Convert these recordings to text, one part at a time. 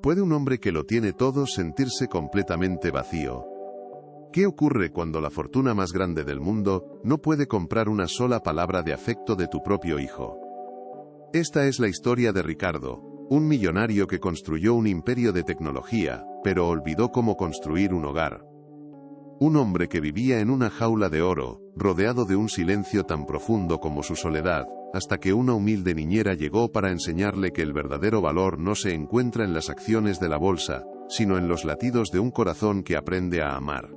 ¿Puede un hombre que lo tiene todo sentirse completamente vacío? ¿Qué ocurre cuando la fortuna más grande del mundo no puede comprar una sola palabra de afecto de tu propio hijo? Esta es la historia de Ricardo, un millonario que construyó un imperio de tecnología, pero olvidó cómo construir un hogar. Un hombre que vivía en una jaula de oro, rodeado de un silencio tan profundo como su soledad, hasta que una humilde niñera llegó para enseñarle que el verdadero valor no se encuentra en las acciones de la bolsa, sino en los latidos de un corazón que aprende a amar.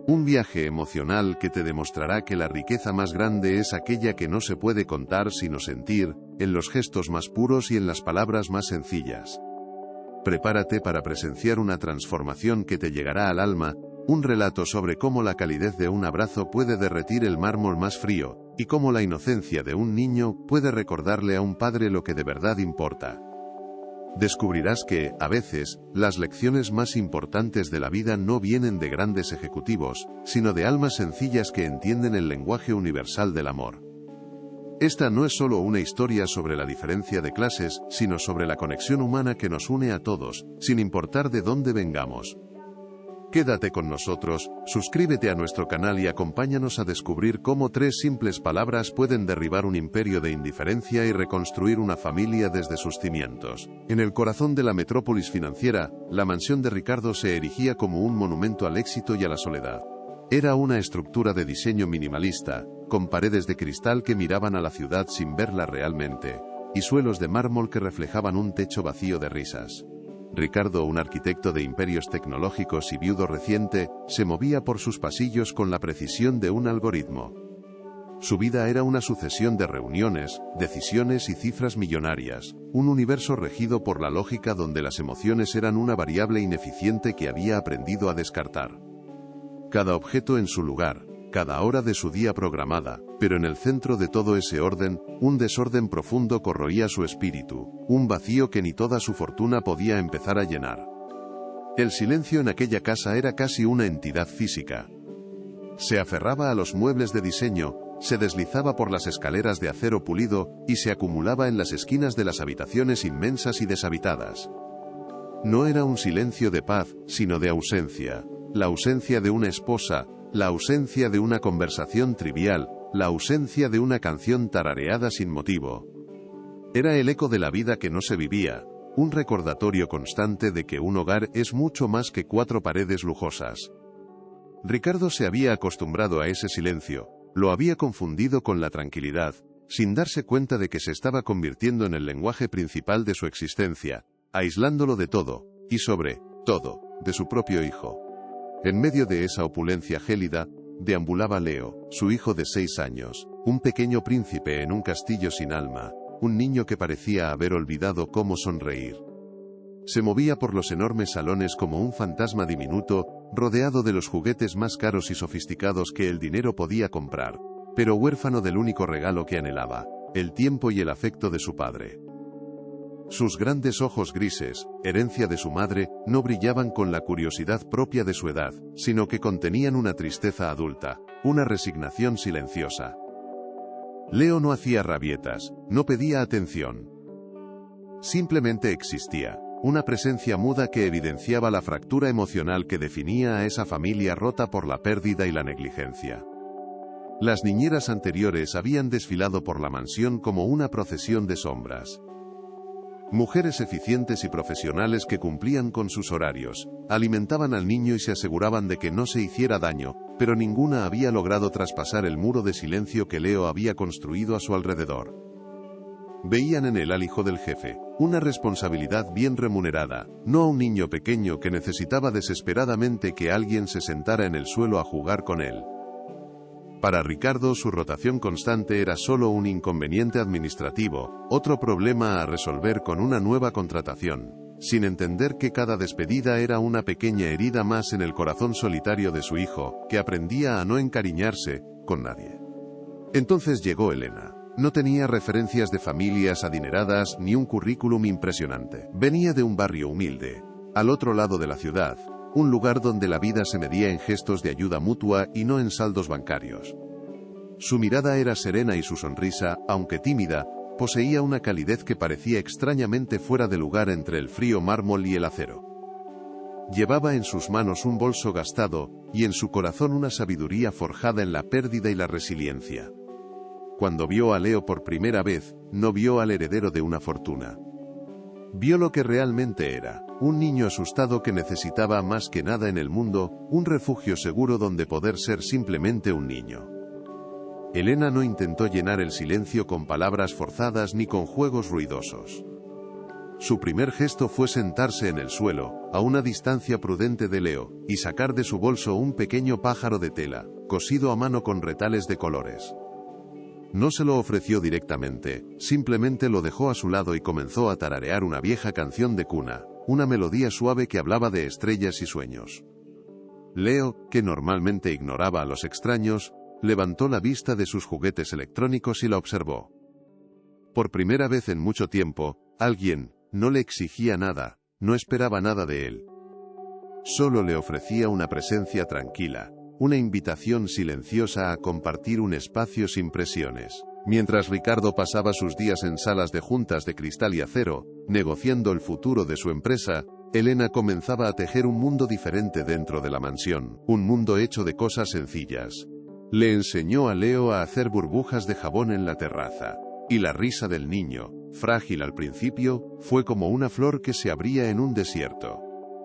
Un viaje emocional que te demostrará que la riqueza más grande es aquella que no se puede contar sino sentir, en los gestos más puros y en las palabras más sencillas. Prepárate para presenciar una transformación que te llegará al alma, un relato sobre cómo la calidez de un abrazo puede derretir el mármol más frío, y cómo la inocencia de un niño puede recordarle a un padre lo que de verdad importa. Descubrirás que, a veces, las lecciones más importantes de la vida no vienen de grandes ejecutivos, sino de almas sencillas que entienden el lenguaje universal del amor. Esta no es solo una historia sobre la diferencia de clases, sino sobre la conexión humana que nos une a todos, sin importar de dónde vengamos. Quédate con nosotros, suscríbete a nuestro canal y acompáñanos a descubrir cómo 3 simples palabras pueden derribar un imperio de indiferencia y reconstruir una familia desde sus cimientos. En el corazón de la metrópolis financiera, la mansión de Ricardo se erigía como un monumento al éxito y a la soledad. Era una estructura de diseño minimalista, con paredes de cristal que miraban a la ciudad sin verla realmente, y suelos de mármol que reflejaban un techo vacío de risas. Ricardo, un arquitecto de imperios tecnológicos y viudo reciente, se movía por sus pasillos con la precisión de un algoritmo. Su vida era una sucesión de reuniones, decisiones y cifras millonarias, un universo regido por la lógica donde las emociones eran una variable ineficiente que había aprendido a descartar. Cada objeto en su lugar, cada hora de su día programada, pero en el centro de todo ese orden, un desorden profundo corroía su espíritu, un vacío que ni toda su fortuna podía empezar a llenar. El silencio en aquella casa era casi una entidad física. Se aferraba a los muebles de diseño, se deslizaba por las escaleras de acero pulido, y se acumulaba en las esquinas de las habitaciones inmensas y deshabitadas. No era un silencio de paz, sino de ausencia. La ausencia de una esposa, la ausencia de una conversación trivial, la ausencia de una canción tarareada sin motivo. Era el eco de la vida que no se vivía, un recordatorio constante de que un hogar es mucho más que 4 paredes lujosas. Ricardo se había acostumbrado a ese silencio, lo había confundido con la tranquilidad, sin darse cuenta de que se estaba convirtiendo en el lenguaje principal de su existencia, aislándolo de todo, y sobre todo, de su propio hijo. En medio de esa opulencia gélida, deambulaba Leo, su hijo de 6 años, un pequeño príncipe en un castillo sin alma, un niño que parecía haber olvidado cómo sonreír. Se movía por los enormes salones como un fantasma diminuto, rodeado de los juguetes más caros y sofisticados que el dinero podía comprar, pero huérfano del único regalo que anhelaba, el tiempo y el afecto de su padre. Sus grandes ojos grises, herencia de su madre, no brillaban con la curiosidad propia de su edad, sino que contenían una tristeza adulta, una resignación silenciosa. Leo no hacía rabietas, no pedía atención. Simplemente existía, una presencia muda que evidenciaba la fractura emocional que definía a esa familia rota por la pérdida y la negligencia. Las niñeras anteriores habían desfilado por la mansión como una procesión de sombras. Mujeres eficientes y profesionales que cumplían con sus horarios, alimentaban al niño y se aseguraban de que no se hiciera daño, pero ninguna había logrado traspasar el muro de silencio que Leo había construido a su alrededor. Veían en él al hijo del jefe, una responsabilidad bien remunerada, no a un niño pequeño que necesitaba desesperadamente que alguien se sentara en el suelo a jugar con él. Para Ricardo, su rotación constante era solo un inconveniente administrativo, otro problema a resolver con una nueva contratación, sin entender que cada despedida era una pequeña herida más en el corazón solitario de su hijo, que aprendía a no encariñarse con nadie. Entonces llegó Elena. No tenía referencias de familias adineradas ni un currículum impresionante. Venía de un barrio humilde, al otro lado de la ciudad, un lugar donde la vida se medía en gestos de ayuda mutua y no en saldos bancarios. Su mirada era serena y su sonrisa, aunque tímida, poseía una calidez que parecía extrañamente fuera de lugar entre el frío mármol y el acero. Llevaba en sus manos un bolso gastado, y en su corazón una sabiduría forjada en la pérdida y la resiliencia. Cuando vio a Leo por primera vez, no vio al heredero de una fortuna. Vio lo que realmente era, un niño asustado que necesitaba más que nada en el mundo, un refugio seguro donde poder ser simplemente un niño. Elena no intentó llenar el silencio con palabras forzadas ni con juegos ruidosos. Su primer gesto fue sentarse en el suelo, a una distancia prudente de Leo, y sacar de su bolso un pequeño pájaro de tela, cosido a mano con retales de colores. No se lo ofreció directamente, simplemente lo dejó a su lado y comenzó a tararear una vieja canción de cuna, una melodía suave que hablaba de estrellas y sueños. Leo, que normalmente ignoraba a los extraños, levantó la vista de sus juguetes electrónicos y la observó. Por primera vez en mucho tiempo, alguien no le exigía nada, no esperaba nada de él. Solo le ofrecía una presencia tranquila, una invitación silenciosa a compartir un espacio sin presiones. Mientras Ricardo pasaba sus días en salas de juntas de cristal y acero, negociando el futuro de su empresa, Elena comenzaba a tejer un mundo diferente dentro de la mansión, un mundo hecho de cosas sencillas. Le enseñó a Leo a hacer burbujas de jabón en la terraza, y la risa del niño, frágil al principio, fue como una flor que se abría en un desierto.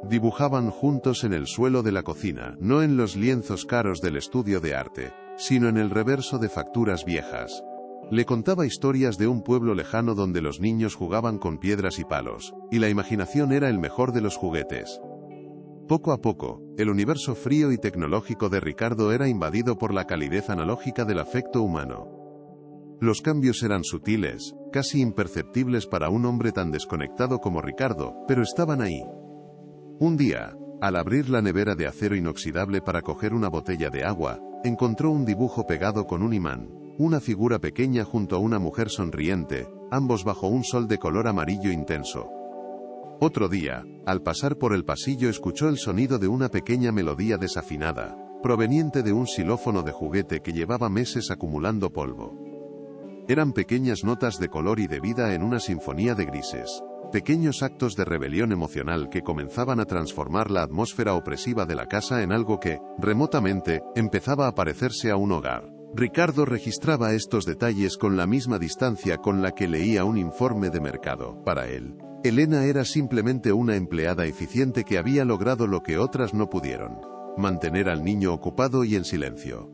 Dibujaban juntos en el suelo de la cocina, no en los lienzos caros del estudio de arte, sino en el reverso de facturas viejas. Le contaba historias de un pueblo lejano donde los niños jugaban con piedras y palos, y la imaginación era el mejor de los juguetes. Poco a poco, el universo frío y tecnológico de Ricardo era invadido por la calidez analógica del afecto humano. Los cambios eran sutiles, casi imperceptibles para un hombre tan desconectado como Ricardo, pero estaban ahí. Un día, al abrir la nevera de acero inoxidable para coger una botella de agua, encontró un dibujo pegado con un imán, una figura pequeña junto a una mujer sonriente, ambos bajo un sol de color amarillo intenso. Otro día, al pasar por el pasillo escuchó el sonido de una pequeña melodía desafinada, proveniente de un xilófono de juguete que llevaba meses acumulando polvo. Eran pequeñas notas de color y de vida en una sinfonía de grises, pequeños actos de rebelión emocional que comenzaban a transformar la atmósfera opresiva de la casa en algo que, remotamente, empezaba a parecerse a un hogar. Ricardo registraba estos detalles con la misma distancia con la que leía un informe de mercado. Para él, Elena era simplemente una empleada eficiente que había logrado lo que otras no pudieron: mantener al niño ocupado y en silencio.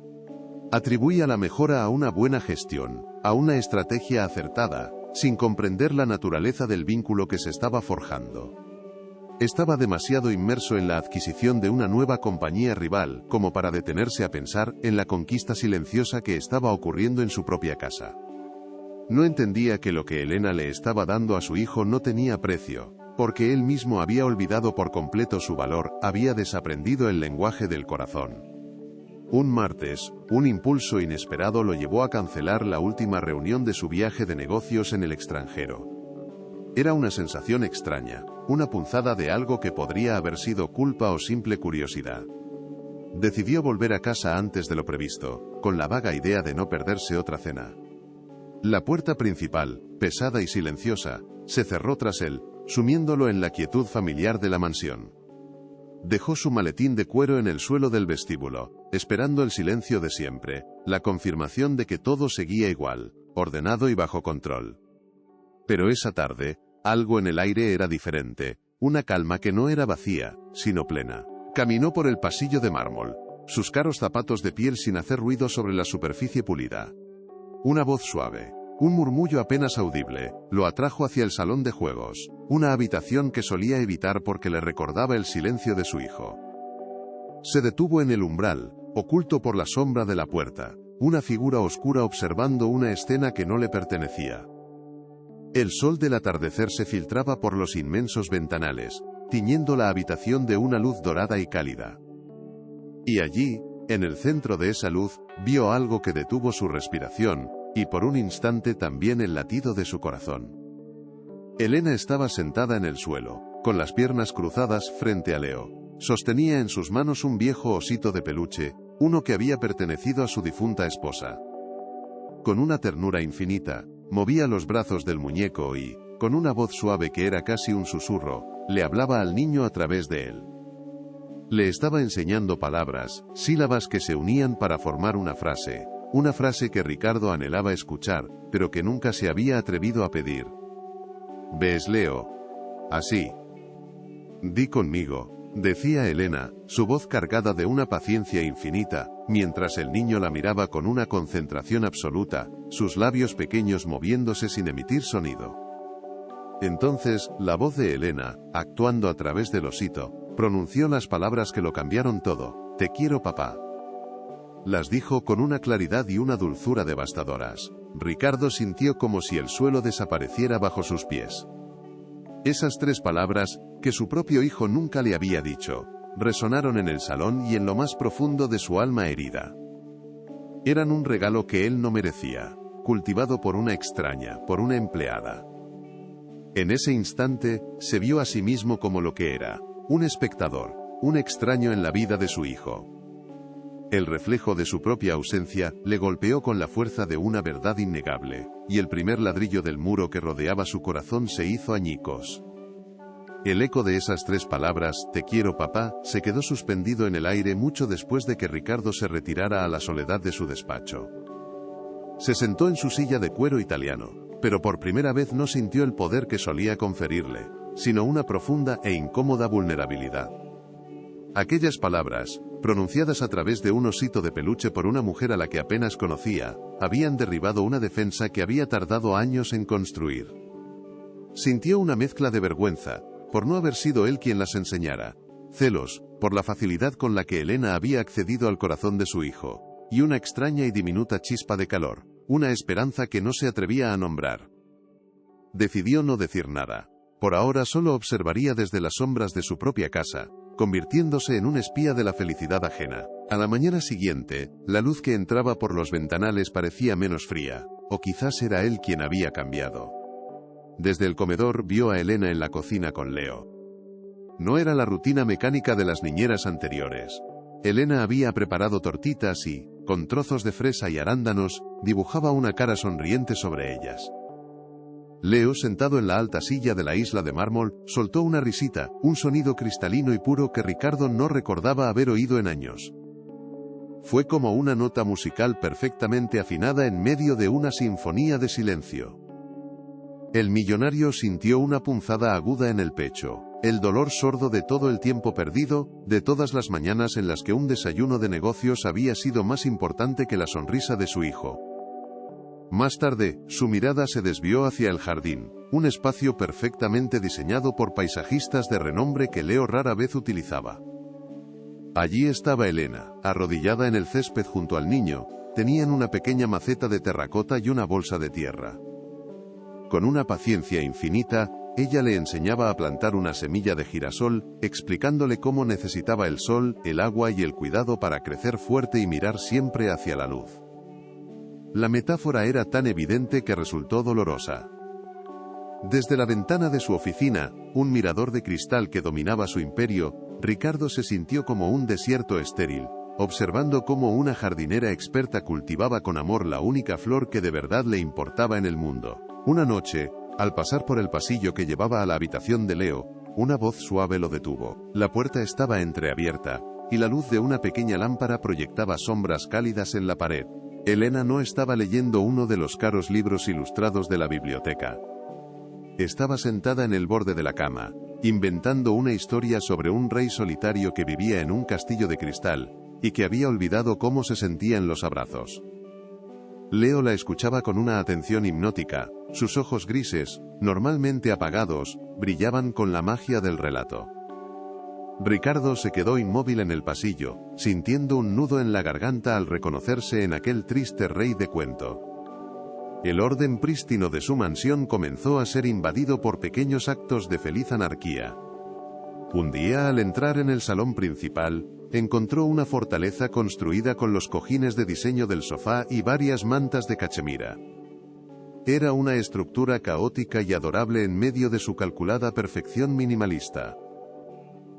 Atribuía la mejora a una buena gestión, a una estrategia acertada, sin comprender la naturaleza del vínculo que se estaba forjando. Estaba demasiado inmerso en la adquisición de una nueva compañía rival como para detenerse a pensar en la conquista silenciosa que estaba ocurriendo en su propia casa. No entendía que lo que Elena le estaba dando a su hijo no tenía precio, porque él mismo había olvidado por completo su valor, había desaprendido el lenguaje del corazón. Un martes, un impulso inesperado lo llevó a cancelar la última reunión de su viaje de negocios en el extranjero. Era una sensación extraña, una punzada de algo que podría haber sido culpa o simple curiosidad. Decidió volver a casa antes de lo previsto, con la vaga idea de no perderse otra cena. La puerta principal, pesada y silenciosa, se cerró tras él, sumiéndolo en la quietud familiar de la mansión. Dejó su maletín de cuero en el suelo del vestíbulo, esperando el silencio de siempre, la confirmación de que todo seguía igual, ordenado y bajo control. Pero esa tarde, algo en el aire era diferente, una calma que no era vacía, sino plena. Caminó por el pasillo de mármol, sus caros zapatos de piel sin hacer ruido sobre la superficie pulida. Una voz suave, un murmullo apenas audible, lo atrajo hacia el salón de juegos, una habitación que solía evitar porque le recordaba el silencio de su hijo. Se detuvo en el umbral, oculto por la sombra de la puerta, una figura oscura observando una escena que no le pertenecía. El sol del atardecer se filtraba por los inmensos ventanales, tiñendo la habitación de una luz dorada y cálida. Y allí, en el centro de esa luz, vio algo que detuvo su respiración, y por un instante también el latido de su corazón. Elena estaba sentada en el suelo, con las piernas cruzadas frente a Leo. Sostenía en sus manos un viejo osito de peluche, uno que había pertenecido a su difunta esposa. Con una ternura infinita, movía los brazos del muñeco y, con una voz suave que era casi un susurro, le hablaba al niño a través de él. Le estaba enseñando palabras, sílabas que se unían para formar una frase que Ricardo anhelaba escuchar, pero que nunca se había atrevido a pedir. ¿Ves, Leo? Así. Di conmigo, decía Elena, su voz cargada de una paciencia infinita, mientras el niño la miraba con una concentración absoluta, sus labios pequeños moviéndose sin emitir sonido. Entonces, la voz de Elena, actuando a través del osito, pronunció las palabras que lo cambiaron todo. Te quiero, papá. Las dijo con una claridad y una dulzura devastadoras. Ricardo sintió como si el suelo desapareciera bajo sus pies. Esas 3 palabras, que su propio hijo nunca le había dicho, resonaron en el salón y en lo más profundo de su alma herida. Eran un regalo que él no merecía, cultivado por una extraña, por una empleada. En ese instante, se vio a sí mismo como lo que era, un espectador, un extraño en la vida de su hijo. El reflejo de su propia ausencia le golpeó con la fuerza de una verdad innegable, y el primer ladrillo del muro que rodeaba su corazón se hizo añicos. El eco de esas 3 palabras, te quiero, papá, se quedó suspendido en el aire mucho después de que Ricardo se retirara a la soledad de su despacho. Se sentó en su silla de cuero italiano, pero por primera vez no sintió el poder que solía conferirle, sino una profunda e incómoda vulnerabilidad. Aquellas palabras, pronunciadas a través de un osito de peluche por una mujer a la que apenas conocía, habían derribado una defensa que había tardado años en construir. Sintió una mezcla de vergüenza, por no haber sido él quien las enseñara, celos, por la facilidad con la que Elena había accedido al corazón de su hijo, y una extraña y diminuta chispa de calor, una esperanza que no se atrevía a nombrar. Decidió no decir nada. Por ahora solo observaría desde las sombras de su propia casa, convirtiéndose en un espía de la felicidad ajena. A la mañana siguiente, la luz que entraba por los ventanales parecía menos fría, o quizás era él quien había cambiado. Desde el comedor vio a Elena en la cocina con Leo. No era la rutina mecánica de las niñeras anteriores. Elena había preparado tortitas y, con trozos de fresa y arándanos, dibujaba una cara sonriente sobre ellas. Leo, sentado en la alta silla de la isla de mármol, soltó una risita, un sonido cristalino y puro que Ricardo no recordaba haber oído en años. Fue como una nota musical perfectamente afinada en medio de una sinfonía de silencio. El millonario sintió una punzada aguda en el pecho, el dolor sordo de todo el tiempo perdido, de todas las mañanas en las que un desayuno de negocios había sido más importante que la sonrisa de su hijo. Más tarde, su mirada se desvió hacia el jardín, un espacio perfectamente diseñado por paisajistas de renombre que Leo rara vez utilizaba. Allí estaba Elena, arrodillada en el césped junto al niño, tenían una pequeña maceta de terracota y una bolsa de tierra. Con una paciencia infinita, ella le enseñaba a plantar una semilla de girasol, explicándole cómo necesitaba el sol, el agua y el cuidado para crecer fuerte y mirar siempre hacia la luz. La metáfora era tan evidente que resultó dolorosa. Desde la ventana de su oficina, un mirador de cristal que dominaba su imperio, Ricardo se sintió como un desierto estéril, observando cómo una jardinera experta cultivaba con amor la única flor que de verdad le importaba en el mundo. Una noche, al pasar por el pasillo que llevaba a la habitación de Leo, una voz suave lo detuvo. La puerta estaba entreabierta, y la luz de una pequeña lámpara proyectaba sombras cálidas en la pared. Elena no estaba leyendo uno de los caros libros ilustrados de la biblioteca. Estaba sentada en el borde de la cama, inventando una historia sobre un rey solitario que vivía en un castillo de cristal, y que había olvidado cómo se sentía en los abrazos. Leo la escuchaba con una atención hipnótica, sus ojos grises, normalmente apagados, brillaban con la magia del relato. Ricardo se quedó inmóvil en el pasillo, sintiendo un nudo en la garganta al reconocerse en aquel triste rey de cuento. El orden prístino de su mansión comenzó a ser invadido por pequeños actos de feliz anarquía. Un día, al entrar en el salón principal, encontró una fortaleza construida con los cojines de diseño del sofá y varias mantas de cachemira. Era una estructura caótica y adorable en medio de su calculada perfección minimalista.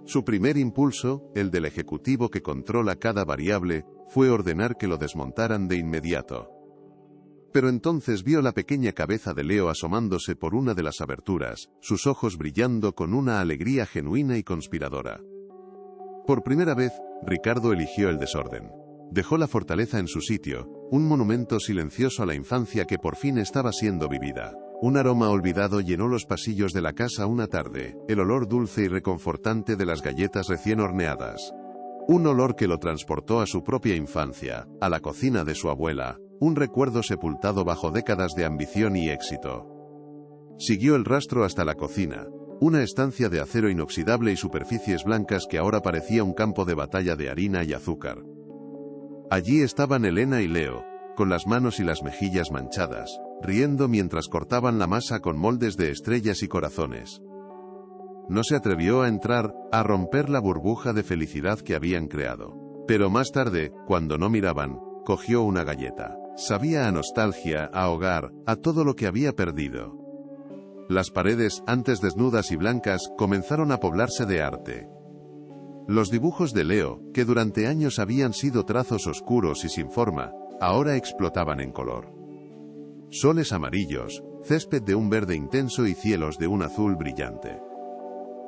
Su primer impulso, el del ejecutivo que controla cada variable, fue ordenar que lo desmontaran de inmediato. Pero entonces vio la pequeña cabeza de Leo asomándose por una de las aberturas, sus ojos brillando con una alegría genuina y conspiradora. Por primera vez, Ricardo eligió el desorden. Dejó la fortaleza en su sitio, un monumento silencioso a la infancia que por fin estaba siendo vivida. Un aroma olvidado llenó los pasillos de la casa una tarde, el olor dulce y reconfortante de las galletas recién horneadas. Un olor que lo transportó a su propia infancia, a la cocina de su abuela, un recuerdo sepultado bajo décadas de ambición y éxito. Siguió el rastro hasta la cocina, una estancia de acero inoxidable y superficies blancas que ahora parecía un campo de batalla de harina y azúcar. Allí estaban Elena y Leo, con las manos y las mejillas manchadas, riendo mientras cortaban la masa con moldes de estrellas y corazones. No se atrevió a entrar, a romper la burbuja de felicidad que habían creado. Pero más tarde, cuando no miraban, cogió una galleta. Sabía a nostalgia, a hogar, a todo lo que había perdido. Las paredes, antes desnudas y blancas, comenzaron a poblarse de arte. Los dibujos de Leo, que durante años habían sido trazos oscuros y sin forma, ahora explotaban en color. Soles amarillos, césped de un verde intenso y cielos de un azul brillante.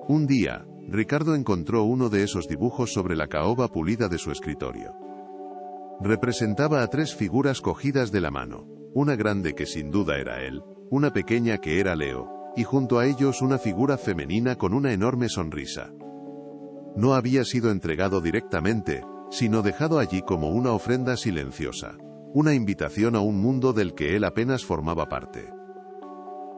Un día, Ricardo encontró uno de esos dibujos sobre la caoba pulida de su escritorio. Representaba a 3 figuras cogidas de la mano, una grande que sin duda era él, una pequeña que era Leo, y junto a ellos una figura femenina con una enorme sonrisa. No había sido entregado directamente, sino dejado allí como una ofrenda silenciosa, una invitación a un mundo del que él apenas formaba parte.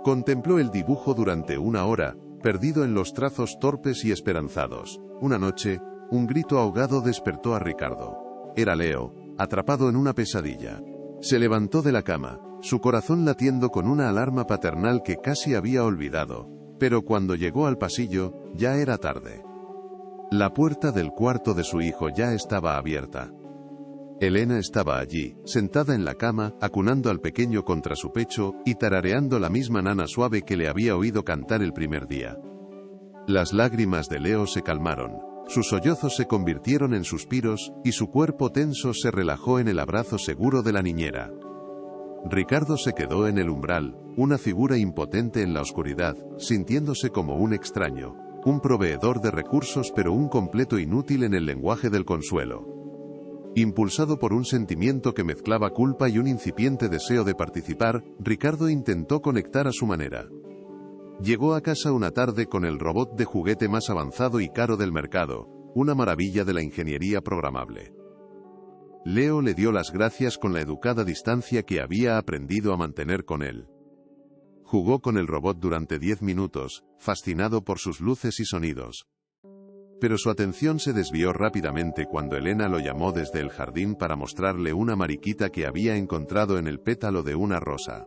Contempló el dibujo durante una hora, perdido en los trazos torpes y esperanzados. Una noche, un grito ahogado despertó a Ricardo. Era Leo, atrapado en una pesadilla. Se levantó de la cama, su corazón latiendo con una alarma paternal que casi había olvidado, pero cuando llegó al pasillo, ya era tarde. La puerta del cuarto de su hijo ya estaba abierta. Elena estaba allí, sentada en la cama, acunando al pequeño contra su pecho, y tarareando la misma nana suave que le había oído cantar el primer día. Las lágrimas de Leo se calmaron, sus sollozos se convirtieron en suspiros, y su cuerpo tenso se relajó en el abrazo seguro de la niñera. Ricardo se quedó en el umbral, una figura impotente en la oscuridad, sintiéndose como un extraño, un proveedor de recursos pero un completo inútil en el lenguaje del consuelo. Impulsado por un sentimiento que mezclaba culpa y un incipiente deseo de participar, Ricardo intentó conectar a su manera. Llegó a casa una tarde con el robot de juguete más avanzado y caro del mercado, una maravilla de la ingeniería programable. Leo le dio las gracias con la educada distancia que había aprendido a mantener con él. Jugó con el robot durante 10 minutos, fascinado por sus luces y sonidos. Pero su atención se desvió rápidamente cuando Elena lo llamó desde el jardín para mostrarle una mariquita que había encontrado en el pétalo de una rosa.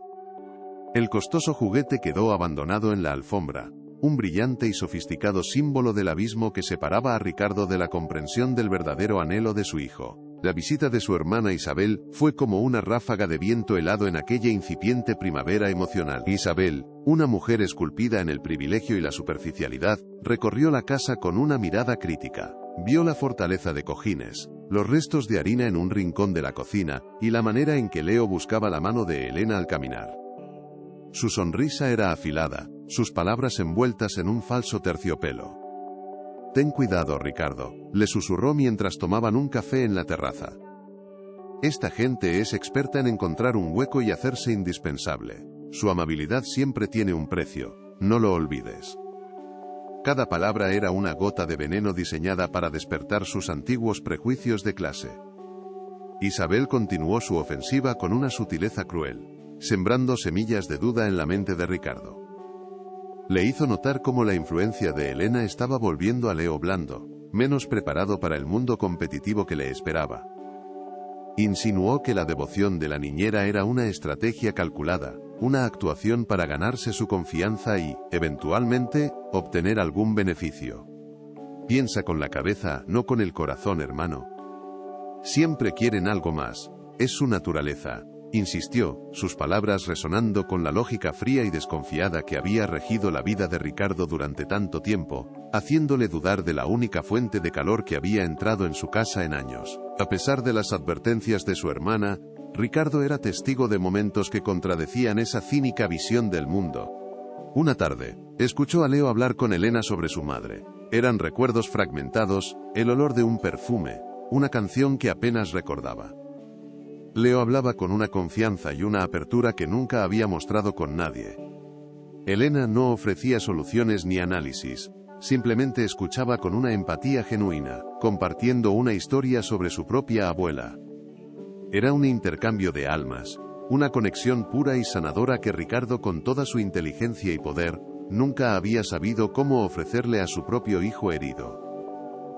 El costoso juguete quedó abandonado en la alfombra, un brillante y sofisticado símbolo del abismo que separaba a Ricardo de la comprensión del verdadero anhelo de su hijo. La visita de su hermana Isabel fue como una ráfaga de viento helado en aquella incipiente primavera emocional. Isabel, una mujer esculpida en el privilegio y la superficialidad, recorrió la casa con una mirada crítica. Vio la fortaleza de cojines, los restos de harina en un rincón de la cocina, y la manera en que Leo buscaba la mano de Elena al caminar. Su sonrisa era afilada, sus palabras envueltas en un falso terciopelo. «Ten cuidado, Ricardo», le susurró mientras tomaban un café en la terraza. «Esta gente es experta en encontrar un hueco y hacerse indispensable. Su amabilidad siempre tiene un precio, no lo olvides». Cada palabra era una gota de veneno diseñada para despertar sus antiguos prejuicios de clase. Isabel continuó su ofensiva con una sutileza cruel, sembrando semillas de duda en la mente de Ricardo. Le hizo notar cómo la influencia de Elena estaba volviendo a Leo blando, menos preparado para el mundo competitivo que le esperaba. Insinuó que la devoción de la niñera era una estrategia calculada, una actuación para ganarse su confianza y, eventualmente, obtener algún beneficio. «Piensa con la cabeza, no con el corazón, hermano. Siempre quieren algo más, es su naturaleza», insistió, sus palabras resonando con la lógica fría y desconfiada que había regido la vida de Ricardo durante tanto tiempo, haciéndole dudar de la única fuente de calor que había entrado en su casa en años. A pesar de las advertencias de su hermana, Ricardo era testigo de momentos que contradecían esa cínica visión del mundo. Una tarde, escuchó a Leo hablar con Elena sobre su madre. Eran recuerdos fragmentados, el olor de un perfume, una canción que apenas recordaba. Leo hablaba con una confianza y una apertura que nunca había mostrado con nadie. Elena no ofrecía soluciones ni análisis, simplemente escuchaba con una empatía genuina, compartiendo una historia sobre su propia abuela. Era un intercambio de almas, una conexión pura y sanadora que Ricardo, con toda su inteligencia y poder, nunca había sabido cómo ofrecerle a su propio hijo herido.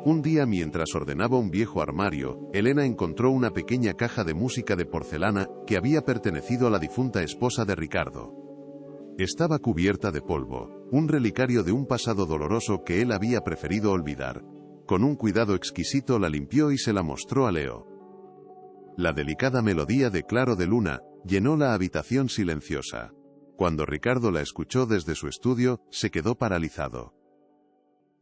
Un día, mientras ordenaba un viejo armario, Elena encontró una pequeña caja de música de porcelana que había pertenecido a la difunta esposa de Ricardo. Estaba cubierta de polvo, un relicario de un pasado doloroso que él había preferido olvidar. Con un cuidado exquisito la limpió y se la mostró a Leo. La delicada melodía de Claro de Luna llenó la habitación silenciosa. Cuando Ricardo la escuchó desde su estudio, se quedó paralizado.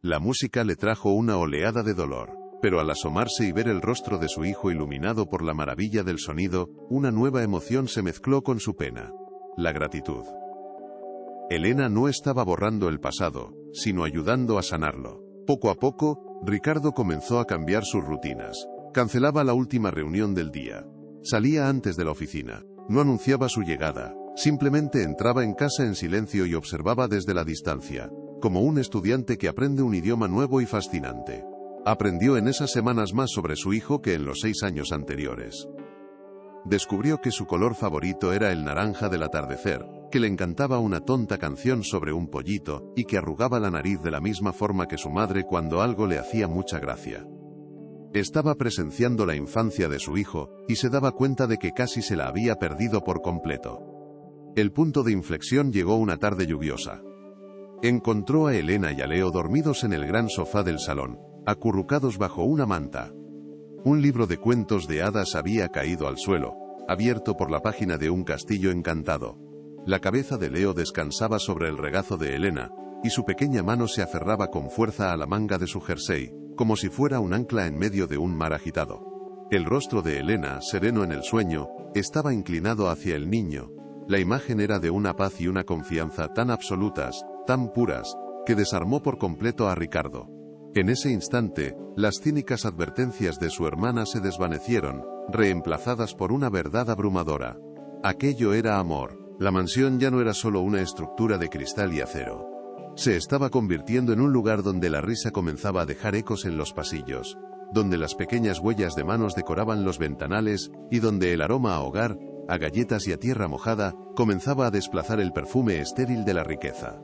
La música le trajo una oleada de dolor, pero al asomarse y ver el rostro de su hijo iluminado por la maravilla del sonido, una nueva emoción se mezcló con su pena: la gratitud. Elena no estaba borrando el pasado, sino ayudando a sanarlo. Poco a poco, Ricardo comenzó a cambiar sus rutinas. Cancelaba la última reunión del día. Salía antes de la oficina. No anunciaba su llegada. Simplemente entraba en casa en silencio y observaba desde la distancia, como un estudiante que aprende un idioma nuevo y fascinante. Aprendió en esas semanas más sobre su hijo que en los 6 años anteriores. Descubrió que su color favorito era el naranja del atardecer, que le encantaba una tonta canción sobre un pollito, y que arrugaba la nariz de la misma forma que su madre cuando algo le hacía mucha gracia. Estaba presenciando la infancia de su hijo, y se daba cuenta de que casi se la había perdido por completo. El punto de inflexión llegó una tarde lluviosa. Encontró a Elena y a Leo dormidos en el gran sofá del salón, acurrucados bajo una manta. Un libro de cuentos de hadas había caído al suelo, abierto por la página de un castillo encantado. La cabeza de Leo descansaba sobre el regazo de Elena, y su pequeña mano se aferraba con fuerza a la manga de su jersey, como si fuera un ancla en medio de un mar agitado. El rostro de Elena, sereno en el sueño, estaba inclinado hacia el niño. La imagen era de una paz y una confianza tan absolutas, tan puras, que desarmó por completo a Ricardo. En ese instante, las cínicas advertencias de su hermana se desvanecieron, reemplazadas por una verdad abrumadora. Aquello era amor. La mansión ya no era solo una estructura de cristal y acero. Se estaba convirtiendo en un lugar donde la risa comenzaba a dejar ecos en los pasillos, donde las pequeñas huellas de manos decoraban los ventanales, y donde el aroma a hogar, a galletas y a tierra mojada, comenzaba a desplazar el perfume estéril de la riqueza.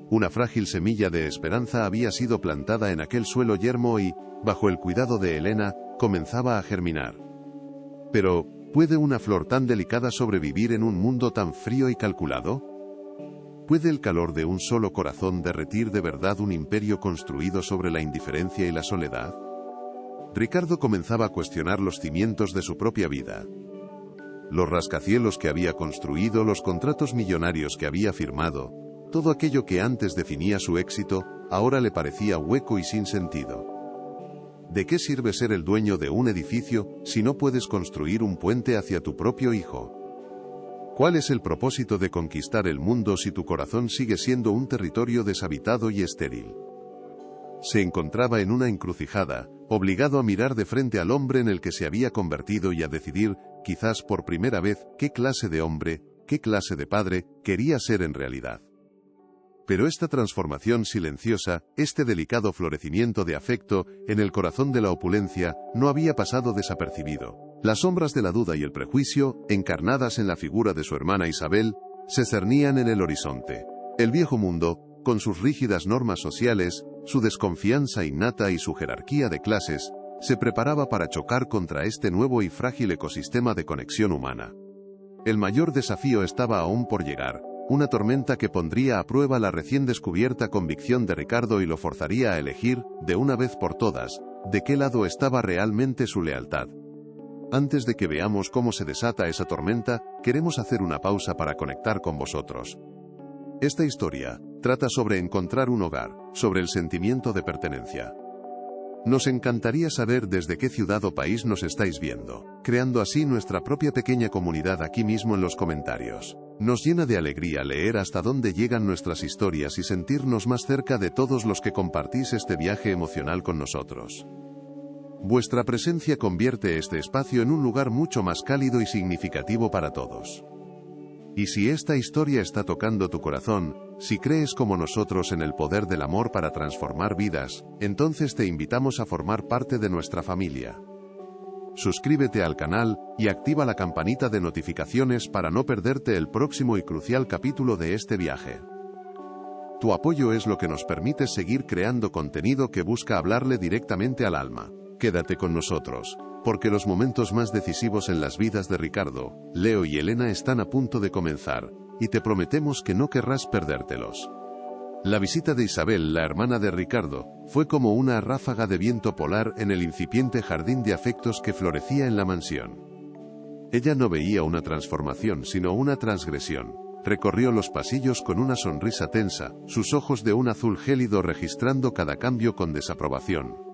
Una frágil semilla de esperanza había sido plantada en aquel suelo yermo y, bajo el cuidado de Elena, comenzaba a germinar. Pero, ¿puede una flor tan delicada sobrevivir en un mundo tan frío y calculado? ¿Puede el calor de un solo corazón derretir de verdad un imperio construido sobre la indiferencia y la soledad? Ricardo comenzaba a cuestionar los cimientos de su propia vida. Los rascacielos que había construido, los contratos millonarios que había firmado, todo aquello que antes definía su éxito, ahora le parecía hueco y sin sentido. ¿De qué sirve ser el dueño de un edificio si no puedes construir un puente hacia tu propio hijo? ¿Cuál es el propósito de conquistar el mundo si tu corazón sigue siendo un territorio deshabitado y estéril? Se encontraba en una encrucijada, obligado a mirar de frente al hombre en el que se había convertido y a decidir, quizás por primera vez, qué clase de hombre, qué clase de padre, quería ser en realidad. Pero esta transformación silenciosa, este delicado florecimiento de afecto, en el corazón de la opulencia, no había pasado desapercibido. Las sombras de la duda y el prejuicio, encarnadas en la figura de su hermana Isabel, se cernían en el horizonte. El viejo mundo, con sus rígidas normas sociales, su desconfianza innata y su jerarquía de clases, se preparaba para chocar contra este nuevo y frágil ecosistema de conexión humana. El mayor desafío estaba aún por llegar. Una tormenta que pondría a prueba la recién descubierta convicción de Ricardo y lo forzaría a elegir, de una vez por todas, de qué lado estaba realmente su lealtad. Antes de que veamos cómo se desata esa tormenta, queremos hacer una pausa para conectar con vosotros. Esta historia trata sobre encontrar un hogar, sobre el sentimiento de pertenencia. Nos encantaría saber desde qué ciudad o país nos estáis viendo, creando así nuestra propia pequeña comunidad aquí mismo en los comentarios. Nos llena de alegría leer hasta dónde llegan nuestras historias y sentirnos más cerca de todos los que compartís este viaje emocional con nosotros. Vuestra presencia convierte este espacio en un lugar mucho más cálido y significativo para todos. Y si esta historia está tocando tu corazón, si crees como nosotros en el poder del amor para transformar vidas, entonces te invitamos a formar parte de nuestra familia. Suscríbete al canal y activa la campanita de notificaciones para no perderte el próximo y crucial capítulo de este viaje. Tu apoyo es lo que nos permite seguir creando contenido que busca hablarle directamente al alma. Quédate con nosotros, porque los momentos más decisivos en las vidas de Ricardo, Leo y Elena están a punto de comenzar, y te prometemos que no querrás perdértelos. La visita de Isabel, la hermana de Ricardo, fue como una ráfaga de viento polar en el incipiente jardín de afectos que florecía en la mansión. Ella no veía una transformación sino una transgresión. Recorrió los pasillos con una sonrisa tensa, sus ojos de un azul gélido registrando cada cambio con desaprobación.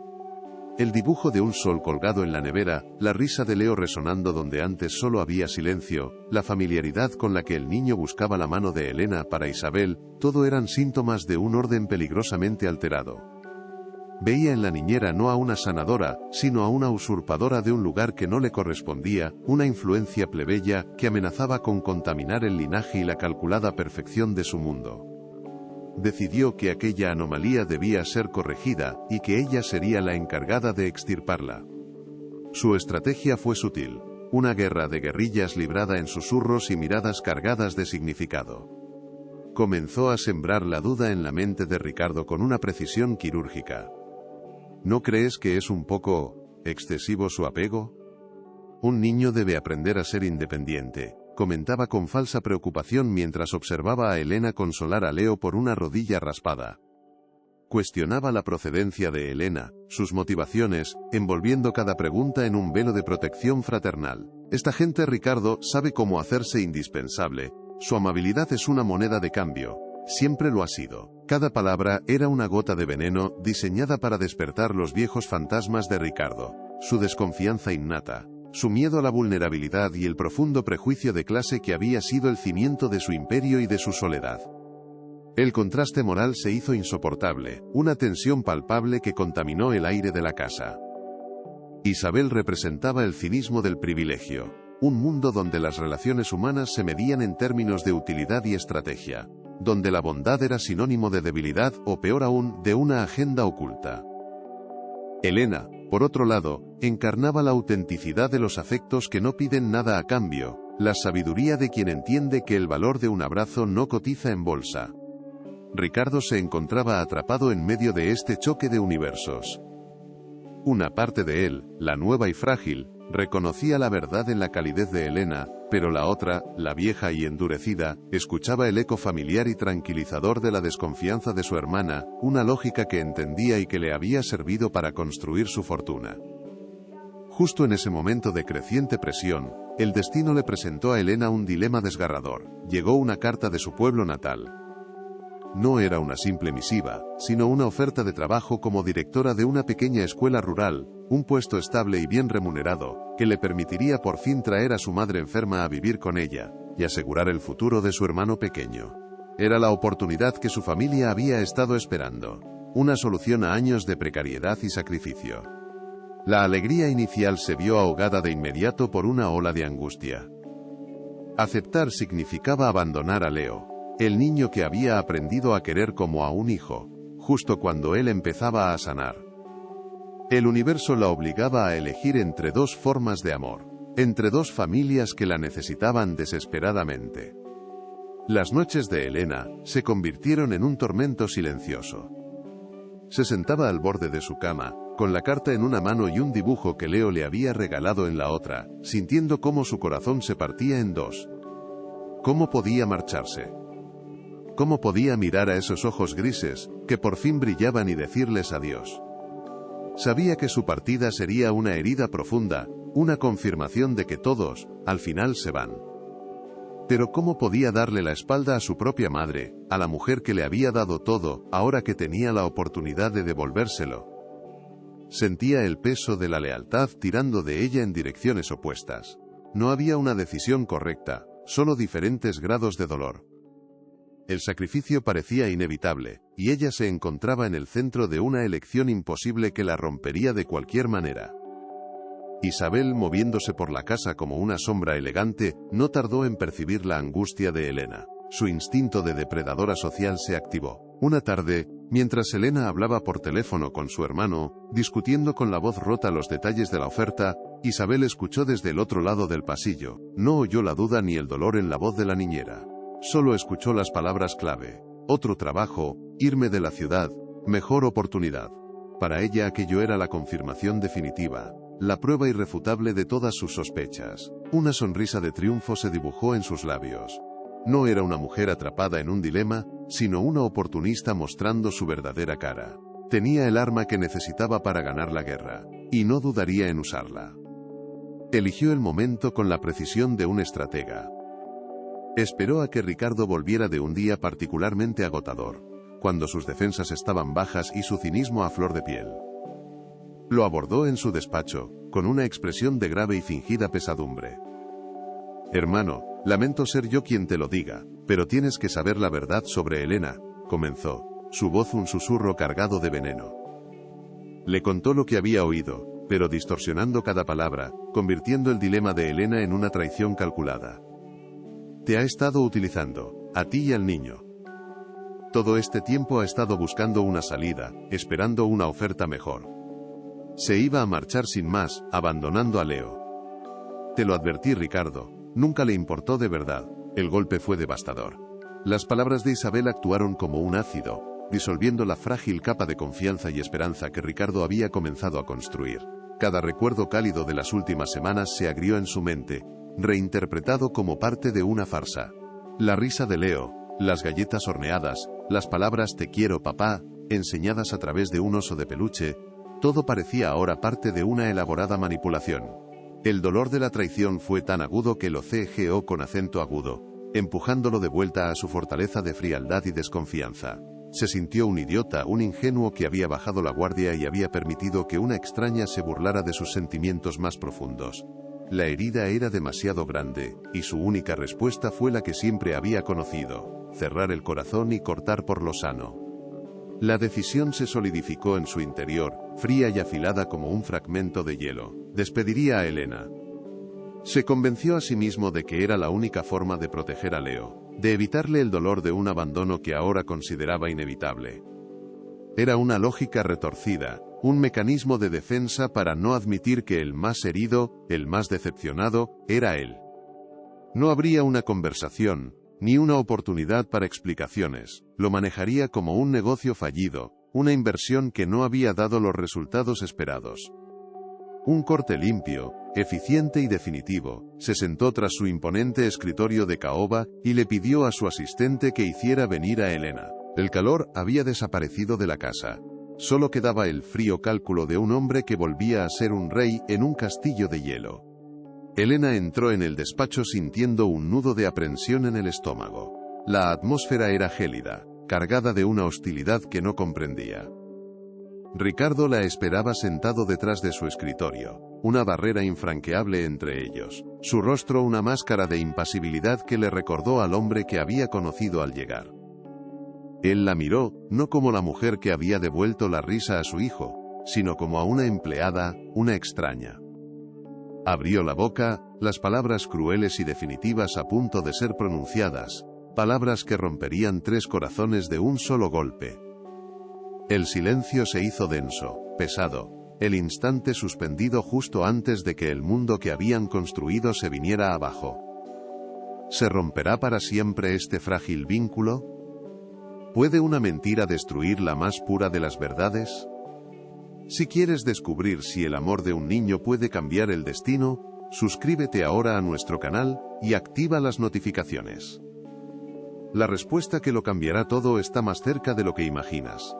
El dibujo de un sol colgado en la nevera, la risa de Leo resonando donde antes solo había silencio, la familiaridad con la que el niño buscaba la mano de Elena para Isabel, todo eran síntomas de un orden peligrosamente alterado. Veía en la niñera no a una sanadora, sino a una usurpadora de un lugar que no le correspondía, una influencia plebeya que amenazaba con contaminar el linaje y la calculada perfección de su mundo. Decidió que aquella anomalía debía ser corregida, y que ella sería la encargada de extirparla. Su estrategia fue sutil, una guerra de guerrillas librada en susurros y miradas cargadas de significado. Comenzó a sembrar la duda en la mente de Ricardo con una precisión quirúrgica. ¿No crees que es un poco excesivo su apego? Un niño debe aprender a ser independiente, comentaba con falsa preocupación mientras observaba a Elena consolar a Leo por una rodilla raspada. Cuestionaba la procedencia de Elena, sus motivaciones, envolviendo cada pregunta en un velo de protección fraternal. Esta gente, Ricardo, sabe cómo hacerse indispensable. Su amabilidad es una moneda de cambio. Siempre lo ha sido. Cada palabra era una gota de veneno, diseñada para despertar los viejos fantasmas de Ricardo. Su desconfianza innata, su miedo a la vulnerabilidad y el profundo prejuicio de clase que había sido el cimiento de su imperio y de su soledad. El contraste moral se hizo insoportable, una tensión palpable que contaminó el aire de la casa. Isabel representaba el cinismo del privilegio, un mundo donde las relaciones humanas se medían en términos de utilidad y estrategia, donde la bondad era sinónimo de debilidad o peor aún, de una agenda oculta. Elena, por otro lado, encarnaba la autenticidad de los afectos que no piden nada a cambio, la sabiduría de quien entiende que el valor de un abrazo no cotiza en bolsa. Ricardo se encontraba atrapado en medio de este choque de universos. Una parte de él, la nueva y frágil, reconocía la verdad en la calidez de Elena, pero la otra, la vieja y endurecida, escuchaba el eco familiar y tranquilizador de la desconfianza de su hermana, una lógica que entendía y que le había servido para construir su fortuna. Justo en ese momento de creciente presión, el destino le presentó a Elena un dilema desgarrador. Llegó una carta de su pueblo natal. No era una simple misiva, sino una oferta de trabajo como directora de una pequeña escuela rural, un puesto estable y bien remunerado, que le permitiría por fin traer a su madre enferma a vivir con ella, y asegurar el futuro de su hermano pequeño. Era la oportunidad que su familia había estado esperando, una solución a años de precariedad y sacrificio. La alegría inicial se vio ahogada de inmediato por una ola de angustia. Aceptar significaba abandonar a Leo, el niño que había aprendido a querer como a un hijo, justo cuando él empezaba a sanar. El universo la obligaba a elegir entre dos formas de amor, entre dos familias que la necesitaban desesperadamente. Las noches de Elena se convirtieron en un tormento silencioso. Se sentaba al borde de su cama, con la carta en una mano y un dibujo que Leo le había regalado en la otra, sintiendo cómo su corazón se partía en dos. ¿Cómo podía marcharse? ¿Cómo podía mirar a esos ojos grises, que por fin brillaban y decirles adiós? Sabía que su partida sería una herida profunda, una confirmación de que todos, al final se van. Pero ¿cómo podía darle la espalda a su propia madre, a la mujer que le había dado todo, ahora que tenía la oportunidad de devolvérselo? Sentía el peso de la lealtad tirando de ella en direcciones opuestas. No había una decisión correcta, solo diferentes grados de dolor. El sacrificio parecía inevitable, y ella se encontraba en el centro de una elección imposible que la rompería de cualquier manera. Isabel, moviéndose por la casa como una sombra elegante, no tardó en percibir la angustia de Elena. Su instinto de depredadora social se activó. Una tarde, mientras Elena hablaba por teléfono con su hermano, discutiendo con la voz rota los detalles de la oferta, Isabel escuchó desde el otro lado del pasillo. No oyó la duda ni el dolor en la voz de la niñera. Solo escuchó las palabras clave. Otro trabajo, irme de la ciudad, mejor oportunidad. Para ella aquello era la confirmación definitiva, la prueba irrefutable de todas sus sospechas. Una sonrisa de triunfo se dibujó en sus labios. No era una mujer atrapada en un dilema, sino una oportunista mostrando su verdadera cara. Tenía el arma que necesitaba para ganar la guerra, y no dudaría en usarla. Eligió el momento con la precisión de un estratega. Esperó a que Ricardo volviera de un día particularmente agotador, cuando sus defensas estaban bajas y su cinismo a flor de piel. Lo abordó en su despacho, con una expresión de grave y fingida pesadumbre. «Hermano, lamento ser yo quien te lo diga, pero tienes que saber la verdad sobre Elena», comenzó, su voz un susurro cargado de veneno. Le contó lo que había oído, pero distorsionando cada palabra, convirtiendo el dilema de Elena en una traición calculada. «Te ha estado utilizando, a ti y al niño. Todo este tiempo ha estado buscando una salida, esperando una oferta mejor. Se iba a marchar sin más, abandonando a Leo. Te lo advertí, Ricardo, nunca le importó de verdad». El golpe fue devastador. Las palabras de Isabel actuaron como un ácido, disolviendo la frágil capa de confianza y esperanza que Ricardo había comenzado a construir. Cada recuerdo cálido de las últimas semanas se agrió en su mente, reinterpretado como parte de una farsa. La risa de Leo, las galletas horneadas, las palabras «te quiero, papá», enseñadas a través de un oso de peluche, todo parecía ahora parte de una elaborada manipulación. El dolor de la traición fue tan agudo que lo cejeó con acento agudo, empujándolo de vuelta a su fortaleza de frialdad y desconfianza. Se sintió un idiota, un ingenuo que había bajado la guardia y había permitido que una extraña se burlara de sus sentimientos más profundos. La herida era demasiado grande, y su única respuesta fue la que siempre había conocido: cerrar el corazón y cortar por lo sano. La decisión se solidificó en su interior, fría y afilada como un fragmento de hielo. Despediría a Elena. Se convenció a sí mismo de que era la única forma de proteger a Leo, de evitarle el dolor de un abandono que ahora consideraba inevitable. Era una lógica retorcida, un mecanismo de defensa para no admitir que el más herido, el más decepcionado, era él. No habría una conversación, ni una oportunidad para explicaciones. Lo manejaría como un negocio fallido, una inversión que no había dado los resultados esperados. Un corte limpio, eficiente y definitivo, se sentó tras su imponente escritorio de caoba y le pidió a su asistente que hiciera venir a Elena. El calor había desaparecido de la casa. Solo quedaba el frío cálculo de un hombre que volvía a ser un rey en un castillo de hielo. Elena entró en el despacho sintiendo un nudo de aprensión en el estómago. La atmósfera era gélida, cargada de una hostilidad que no comprendía. Ricardo la esperaba sentado detrás de su escritorio, una barrera infranqueable entre ellos, su rostro una máscara de impasibilidad que le recordó al hombre que había conocido al llegar. Él la miró, no como la mujer que había devuelto la risa a su hijo, sino como a una empleada, una extraña. Abrió la boca, las palabras crueles y definitivas a punto de ser pronunciadas, palabras que romperían 3 corazones de un solo golpe. El silencio se hizo denso, pesado, el instante suspendido justo antes de que el mundo que habían construido se viniera abajo. ¿Se romperá para siempre este frágil vínculo? ¿Puede una mentira destruir la más pura de las verdades? Si quieres descubrir si el amor de un niño puede cambiar el destino, suscríbete ahora a nuestro canal y activa las notificaciones. La respuesta que lo cambiará todo está más cerca de lo que imaginas.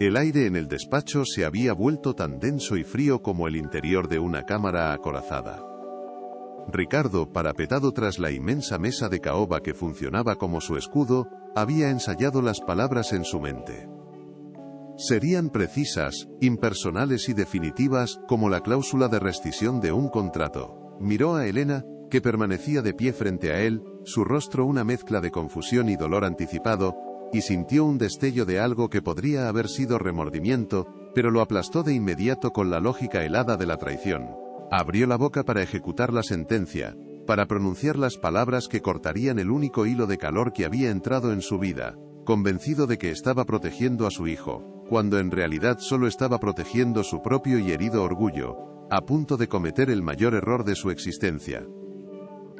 El aire en el despacho se había vuelto tan denso y frío como el interior de una cámara acorazada. Ricardo, parapetado tras la inmensa mesa de caoba que funcionaba como su escudo, había ensayado las palabras en su mente. Serían precisas, impersonales y definitivas, como la cláusula de rescisión de un contrato. Miró a Elena, que permanecía de pie frente a él, su rostro una mezcla de confusión y dolor anticipado, y sintió un destello de algo que podría haber sido remordimiento, pero lo aplastó de inmediato con la lógica helada de la traición. Abrió la boca para ejecutar la sentencia, para pronunciar las palabras que cortarían el único hilo de calor que había entrado en su vida, convencido de que estaba protegiendo a su hijo, cuando en realidad solo estaba protegiendo su propio y herido orgullo, a punto de cometer el mayor error de su existencia.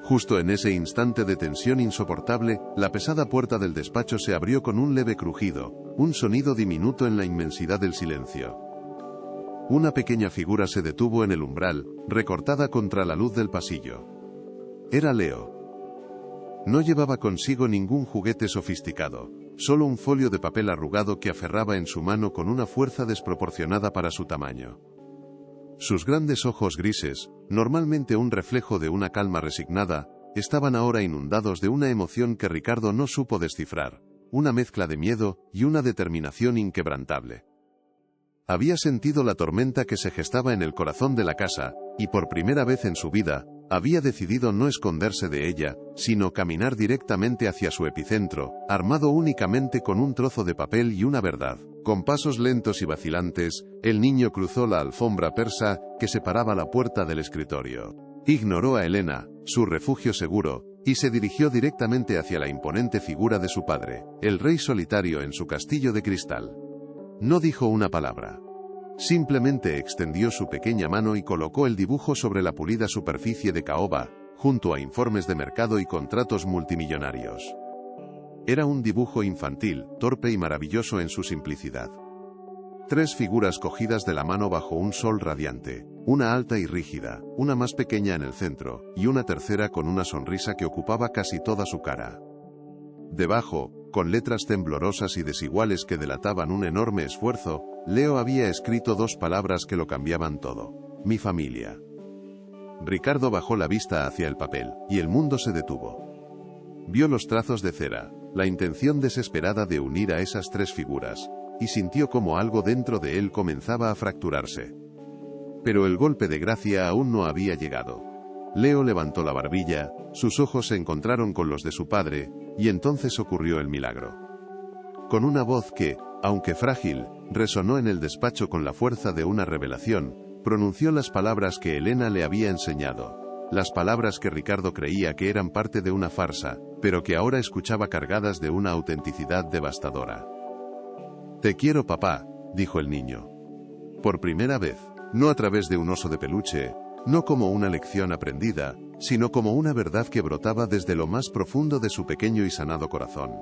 Justo en ese instante de tensión insoportable, la pesada puerta del despacho se abrió con un leve crujido, un sonido diminuto en la inmensidad del silencio. Una pequeña figura se detuvo en el umbral, recortada contra la luz del pasillo. Era Leo. No llevaba consigo ningún juguete sofisticado, solo un folio de papel arrugado que aferraba en su mano con una fuerza desproporcionada para su tamaño. Sus grandes ojos grises, normalmente un reflejo de una calma resignada, estaban ahora inundados de una emoción que Ricardo no supo descifrar, una mezcla de miedo y una determinación inquebrantable. Había sentido la tormenta que se gestaba en el corazón de la casa, y por primera vez en su vida, había decidido no esconderse de ella, sino caminar directamente hacia su epicentro, armado únicamente con un trozo de papel y una verdad. Con pasos lentos y vacilantes, el niño cruzó la alfombra persa que separaba la puerta del escritorio. Ignoró a Elena, su refugio seguro, y se dirigió directamente hacia la imponente figura de su padre, el rey solitario en su castillo de cristal. No dijo una palabra. Simplemente extendió su pequeña mano y colocó el dibujo sobre la pulida superficie de caoba, junto a informes de mercado y contratos multimillonarios. Era un dibujo infantil, torpe y maravilloso en su simplicidad. 3 figuras cogidas de la mano bajo un sol radiante, una alta y rígida, una más pequeña en el centro, y una tercera con una sonrisa que ocupaba casi toda su cara. Debajo, con letras temblorosas y desiguales que delataban un enorme esfuerzo, Leo había escrito 2 palabras que lo cambiaban todo: mi familia. Ricardo bajó la vista hacia el papel, y el mundo se detuvo. Vio los trazos de cera, la intención desesperada de unir a esas 3 figuras, y sintió como algo dentro de él comenzaba a fracturarse. Pero el golpe de gracia aún no había llegado. Leo levantó la barbilla, sus ojos se encontraron con los de su padre, y entonces ocurrió el milagro. Con una voz que, aunque frágil, resonó en el despacho con la fuerza de una revelación, pronunció las palabras que Elena le había enseñado, las palabras que Ricardo creía que eran parte de una farsa, pero que ahora escuchaba cargadas de una autenticidad devastadora. «Te quiero, papá», dijo el niño. Por primera vez, no a través de un oso de peluche, no como una lección aprendida, sino como una verdad que brotaba desde lo más profundo de su pequeño y sanado corazón.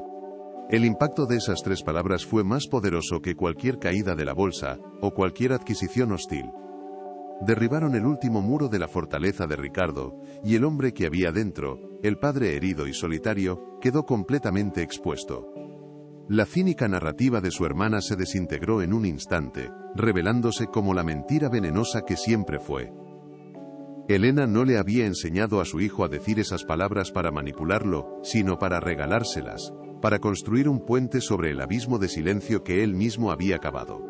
El impacto de esas 3 palabras fue más poderoso que cualquier caída de la bolsa, o cualquier adquisición hostil. Derribaron el último muro de la fortaleza de Ricardo, y el hombre que había dentro, el padre herido y solitario, quedó completamente expuesto. La cínica narrativa de su hermana se desintegró en un instante, revelándose como la mentira venenosa que siempre fue. Elena no le había enseñado a su hijo a decir esas palabras para manipularlo, sino para regalárselas, para construir un puente sobre el abismo de silencio que él mismo había cavado.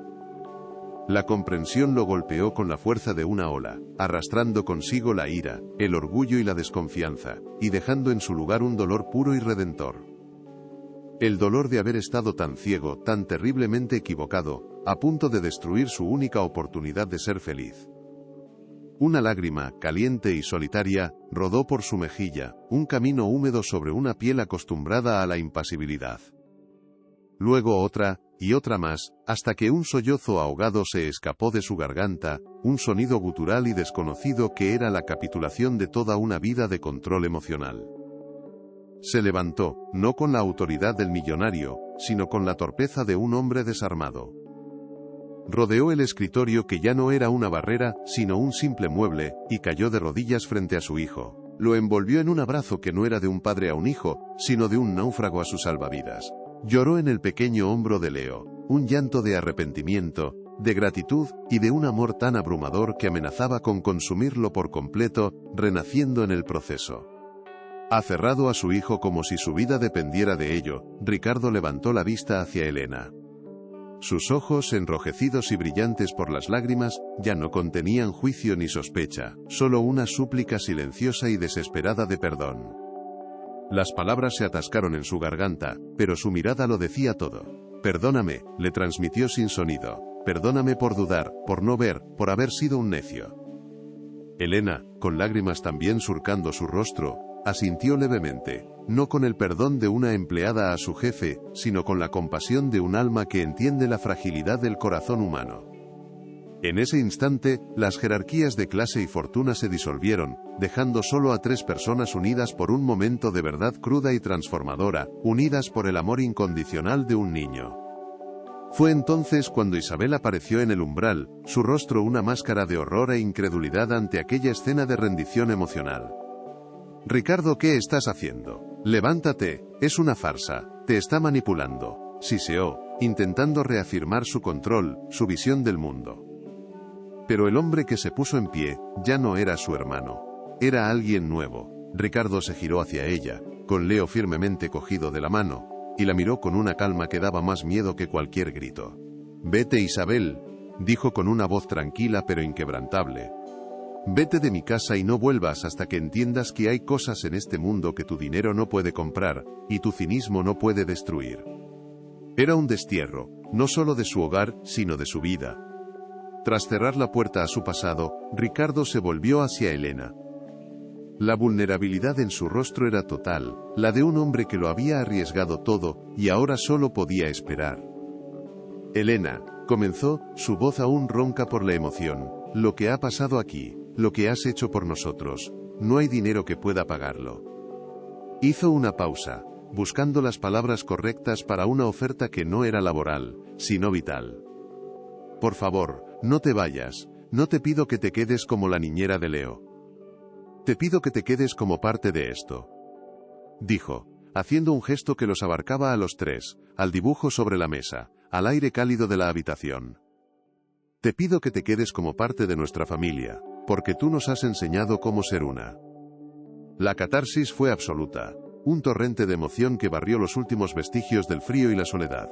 La comprensión lo golpeó con la fuerza de una ola, arrastrando consigo la ira, el orgullo y la desconfianza, y dejando en su lugar un dolor puro y redentor. El dolor de haber estado tan ciego, tan terriblemente equivocado, a punto de destruir su única oportunidad de ser feliz. Una lágrima, caliente y solitaria, rodó por su mejilla, un camino húmedo sobre una piel acostumbrada a la impasibilidad. Luego otra, y otra más, hasta que un sollozo ahogado se escapó de su garganta, un sonido gutural y desconocido que era la capitulación de toda una vida de control emocional. Se levantó, no con la autoridad del millonario, sino con la torpeza de un hombre desarmado. Rodeó el escritorio que ya no era una barrera, sino un simple mueble, y cayó de rodillas frente a su hijo. Lo envolvió en un abrazo que no era de un padre a un hijo, sino de un náufrago a sus salvavidas. Lloró en el pequeño hombro de Leo, un llanto de arrepentimiento, de gratitud, y de un amor tan abrumador que amenazaba con consumirlo por completo, renaciendo en el proceso. Aferrado a su hijo como si su vida dependiera de ello, Ricardo levantó la vista hacia Elena. Sus ojos, enrojecidos y brillantes por las lágrimas, ya no contenían juicio ni sospecha, solo una súplica silenciosa y desesperada de perdón. Las palabras se atascaron en su garganta, pero su mirada lo decía todo. «Perdóname», le transmitió sin sonido. «Perdóname por dudar, por no ver, por haber sido un necio». Elena, con lágrimas también surcando su rostro, asintió levemente, no con el perdón de una empleada a su jefe, sino con la compasión de un alma que entiende la fragilidad del corazón humano. En ese instante, las jerarquías de clase y fortuna se disolvieron, dejando solo a tres personas unidas por un momento de verdad cruda y transformadora, unidas por el amor incondicional de un niño. Fue entonces cuando Isabel apareció en el umbral, su rostro una máscara de horror e incredulidad ante aquella escena de rendición emocional. «Ricardo, ¿qué estás haciendo? Levántate, es una farsa, te está manipulando», siseó, intentando reafirmar su control, su visión del mundo. Pero el hombre que se puso en pie, ya no era su hermano. Era alguien nuevo. Ricardo se giró hacia ella, con Leo firmemente cogido de la mano, y la miró con una calma que daba más miedo que cualquier grito. «Vete, Isabel», dijo con una voz tranquila pero inquebrantable. «Vete de mi casa y no vuelvas hasta que entiendas que hay cosas en este mundo que tu dinero no puede comprar, y tu cinismo no puede destruir». Era un destierro, no solo de su hogar, sino de su vida. Tras cerrar la puerta a su pasado, Ricardo se volvió hacia Elena. La vulnerabilidad en su rostro era total, la de un hombre que lo había arriesgado todo, y ahora solo podía esperar. «Elena», comenzó, su voz aún ronca por la emoción, «lo que ha pasado aquí, lo que has hecho por nosotros, no hay dinero que pueda pagarlo». Hizo una pausa, buscando las palabras correctas para una oferta que no era laboral, sino vital. «Por favor, no te vayas, no te pido que te quedes como la niñera de Leo. Te pido que te quedes como parte de esto», dijo, haciendo un gesto que los abarcaba a los tres, al dibujo sobre la mesa, al aire cálido de la habitación. «Te pido que te quedes como parte de nuestra familia, porque tú nos has enseñado cómo ser una». La catarsis fue absoluta, un torrente de emoción que barrió los últimos vestigios del frío y la soledad.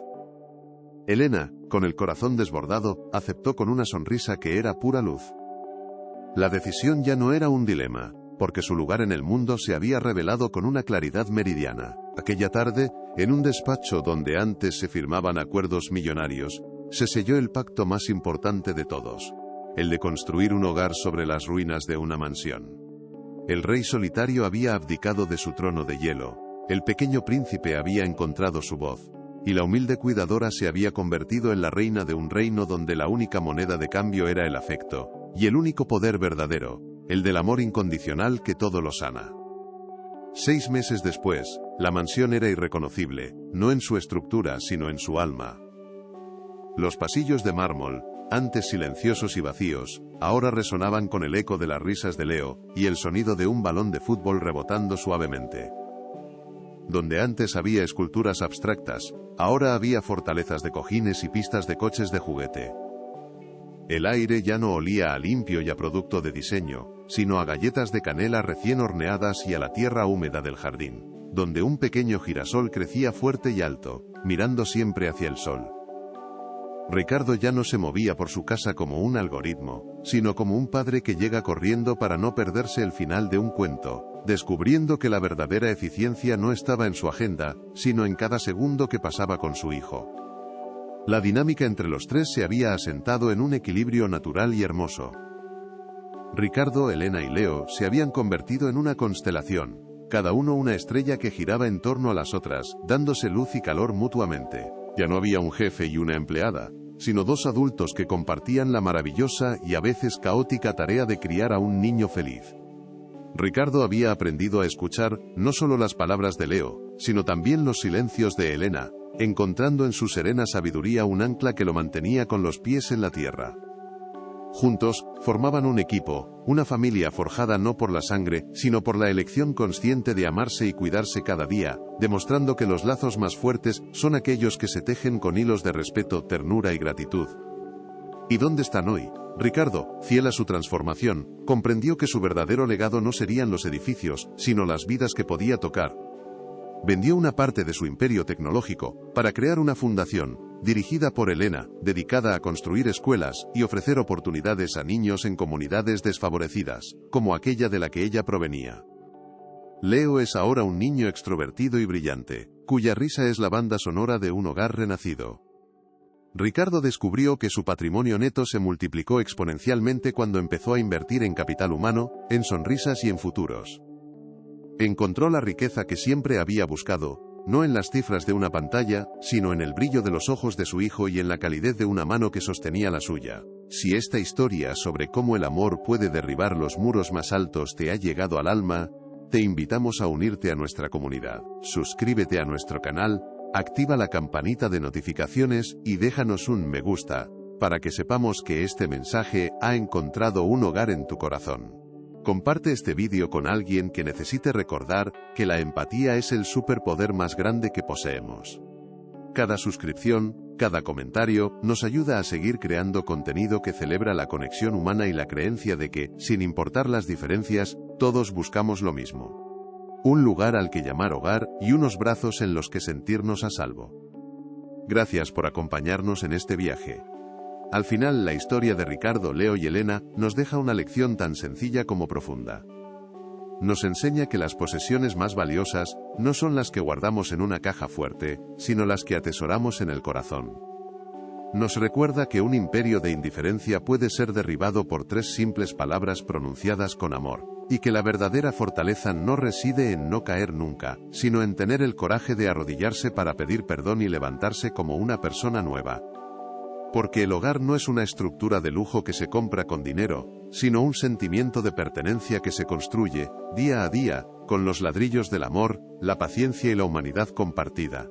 Elena, con el corazón desbordado, aceptó con una sonrisa que era pura luz. La decisión ya no era un dilema, porque su lugar en el mundo se había revelado con una claridad meridiana. Aquella tarde, en un despacho donde antes se firmaban acuerdos millonarios, se selló el pacto más importante de todos, el de construir un hogar sobre las ruinas de una mansión. El rey solitario había abdicado de su trono de hielo, el pequeño príncipe había encontrado su voz, y la humilde cuidadora se había convertido en la reina de un reino donde la única moneda de cambio era el afecto, y el único poder verdadero, el del amor incondicional que todo lo sana. 6 meses después, la mansión era irreconocible, no en su estructura sino en su alma. Los pasillos de mármol, antes silenciosos y vacíos, ahora resonaban con el eco de las risas de Leo, y el sonido de un balón de fútbol rebotando suavemente. Donde antes había esculturas abstractas, ahora había fortalezas de cojines y pistas de coches de juguete. El aire ya no olía a limpio y a producto de diseño, sino a galletas de canela recién horneadas y a la tierra húmeda del jardín, donde un pequeño girasol crecía fuerte y alto, mirando siempre hacia el sol. Ricardo ya no se movía por su casa como un algoritmo, sino como un padre que llega corriendo para no perderse el final de un cuento, descubriendo que la verdadera eficiencia no estaba en su agenda, sino en cada segundo que pasaba con su hijo. La dinámica entre los tres se había asentado en un equilibrio natural y hermoso. Ricardo, Elena y Leo se habían convertido en una constelación, cada uno una estrella que giraba en torno a las otras, dándose luz y calor mutuamente. Ya no había un jefe y una empleada, sino 2 adultos que compartían la maravillosa y a veces caótica tarea de criar a un niño feliz. Ricardo había aprendido a escuchar, no solo las palabras de Leo, sino también los silencios de Elena, encontrando en su serena sabiduría un ancla que lo mantenía con los pies en la tierra. Juntos, formaban un equipo, una familia forjada no por la sangre, sino por la elección consciente de amarse y cuidarse cada día, demostrando que los lazos más fuertes son aquellos que se tejen con hilos de respeto, ternura y gratitud. ¿Y dónde están hoy? Ricardo, fiel a su transformación, comprendió que su verdadero legado no serían los edificios, sino las vidas que podía tocar. Vendió una parte de su imperio tecnológico, para crear una fundación, dirigida por Elena, dedicada a construir escuelas y ofrecer oportunidades a niños en comunidades desfavorecidas, como aquella de la que ella provenía. Leo es ahora un niño extrovertido y brillante, cuya risa es la banda sonora de un hogar renacido. Ricardo descubrió que su patrimonio neto se multiplicó exponencialmente cuando empezó a invertir en capital humano, en sonrisas y en futuros. Encontró la riqueza que siempre había buscado, no en las cifras de una pantalla, sino en el brillo de los ojos de su hijo y en la calidez de una mano que sostenía la suya. Si esta historia sobre cómo el amor puede derribar los muros más altos te ha llegado al alma, te invitamos a unirte a nuestra comunidad. Suscríbete a nuestro canal, activa la campanita de notificaciones y déjanos un me gusta, para que sepamos que este mensaje ha encontrado un hogar en tu corazón. Comparte este vídeo con alguien que necesite recordar que la empatía es el superpoder más grande que poseemos. Cada suscripción, cada comentario, nos ayuda a seguir creando contenido que celebra la conexión humana y la creencia de que, sin importar las diferencias, todos buscamos lo mismo. Un lugar al que llamar hogar y unos brazos en los que sentirnos a salvo. Gracias por acompañarnos en este viaje. Al final, la historia de Ricardo, Leo y Elena nos deja una lección tan sencilla como profunda. Nos enseña que las posesiones más valiosas no son las que guardamos en una caja fuerte, sino las que atesoramos en el corazón. Nos recuerda que un imperio de indiferencia puede ser derribado por 3 simples palabras pronunciadas con amor, y que la verdadera fortaleza no reside en no caer nunca, sino en tener el coraje de arrodillarse para pedir perdón y levantarse como una persona nueva. Porque el hogar no es una estructura de lujo que se compra con dinero, sino un sentimiento de pertenencia que se construye, día a día, con los ladrillos del amor, la paciencia y la humanidad compartida.